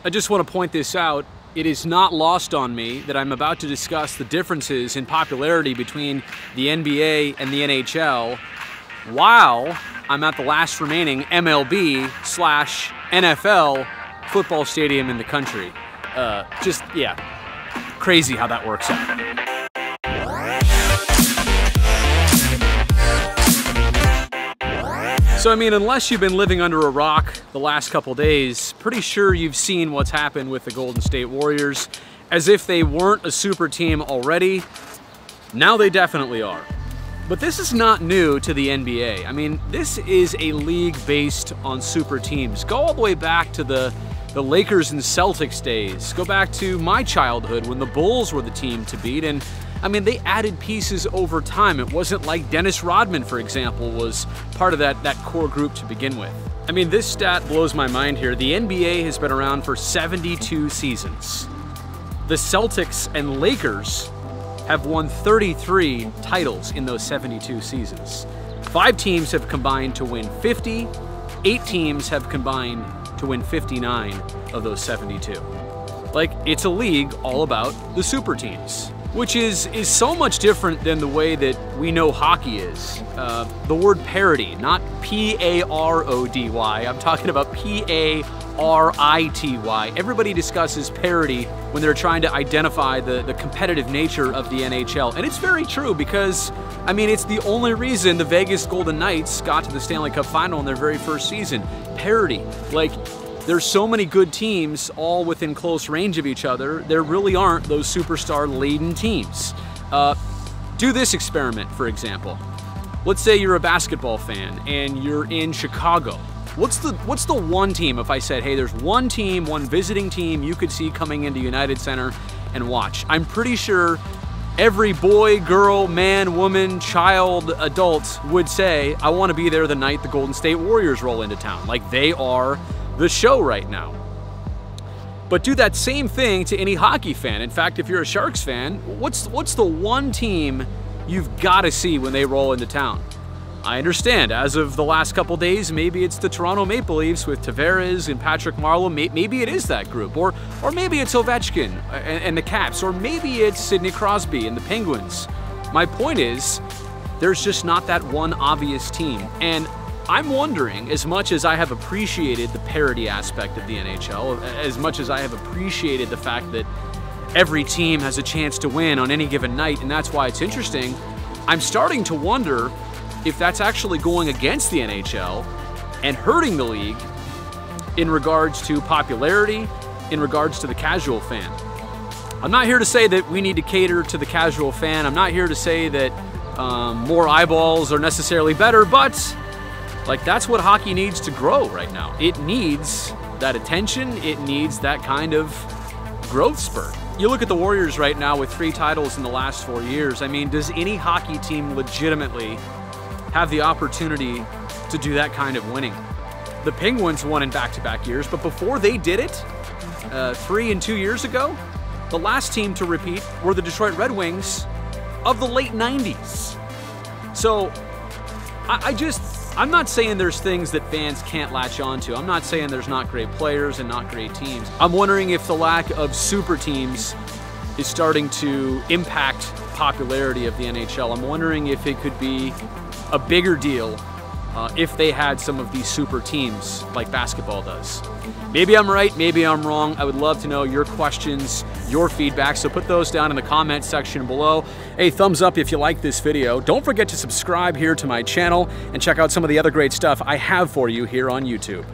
I just want to point this out. It is not lost on me that I'm about to discuss the differences in popularity between the NBA and the NHL while I'm at the last remaining MLB/NFL football stadium in the country. Yeah, crazy how that works out. So, I mean, unless you've been living under a rock the last couple days, pretty sure you've seen what's happened with the Golden State Warriors. As if they weren't a super team already, now they definitely are. But this is not new to the NBA. I mean, this is a league based on super teams. Go all the way back to the Lakers and Celtics days. Go back to my childhood when the Bulls were the team to beat. And I mean, they added pieces over time. It wasn't like Dennis Rodman, for example, was part of that core group to begin with. I mean, this stat blows my mind here. The NBA has been around for 72 seasons. The Celtics and Lakers have won 33 titles in those 72 seasons. 5 teams have combined to win 50. 8 teams have combined to win 59 of those 72. Like, it's a league all about the super teams, which is so much different than the way that we know hockey is. The word parity, not P-A-R-O-D-Y. I'm talking about P-A-R-I-T-Y. Everybody discusses parity when they're trying to identify the competitive nature of the NHL. And it's very true because, I mean, it's the only reason the Vegas Golden Knights got to the Stanley Cup Final in their very first season. Parity. Like, there's so many good teams all within close range of each other. There really aren't those superstar-laden teams. Do this experiment, for example. Let's say you're a basketball fan and you're in Chicago. What's the one team, if I said, hey, there's one team, one visiting team you could see coming into United Center and watch? I'm pretty sure every boy, girl, man, woman, child, adult would say, I want to be there the night the Golden State Warriors roll into town. Like, they are the show right now. But do that same thing to any hockey fan. In fact, if you're a Sharks fan, what's the one team you've got to see when they roll into town? I understand, as of the last couple days, maybe it's the Toronto Maple Leafs with Tavares and Patrick Marleau. Maybe it is that group. Or maybe it's Ovechkin and the Caps. Or maybe it's Sidney Crosby and the Penguins. My point is, there's just not that one obvious team. And I'm wondering, as much as I have appreciated the parity aspect of the NHL, as much as I have appreciated the fact that every team has a chance to win on any given night, and that's why it's interesting, I'm starting to wonder if that's actually going against the NHL and hurting the league in regards to popularity, in regards to the casual fan. I'm not here to say that we need to cater to the casual fan. I'm not here to say that more eyeballs are necessarily better, but like, that's what hockey needs to grow right now. It needs that attention. It needs that kind of growth spurt. You look at the Warriors right now with 3 titles in the last 4 years. I mean, does any hockey team legitimately have the opportunity to do that kind of winning? The Penguins won in back-to-back years, but before they did it, 3 and 2 years ago, the last team to repeat were the Detroit Red Wings of the late 90s. So, I'm not saying there's things that fans can't latch onto. I'm not saying there's not great players and not great teams. I'm wondering if the lack of super teams is starting to impact popularity of the NHL. I'm wondering if it could be a bigger deal if they had some of these super teams like basketball does. Maybe I'm right, maybe I'm wrong. I would love to know your questions, your feedback, so put those down in the comment section below. Hey, thumbs up if you like this video. Don't forget to subscribe here to my channel and check out some of the other great stuff I have for you here on YouTube.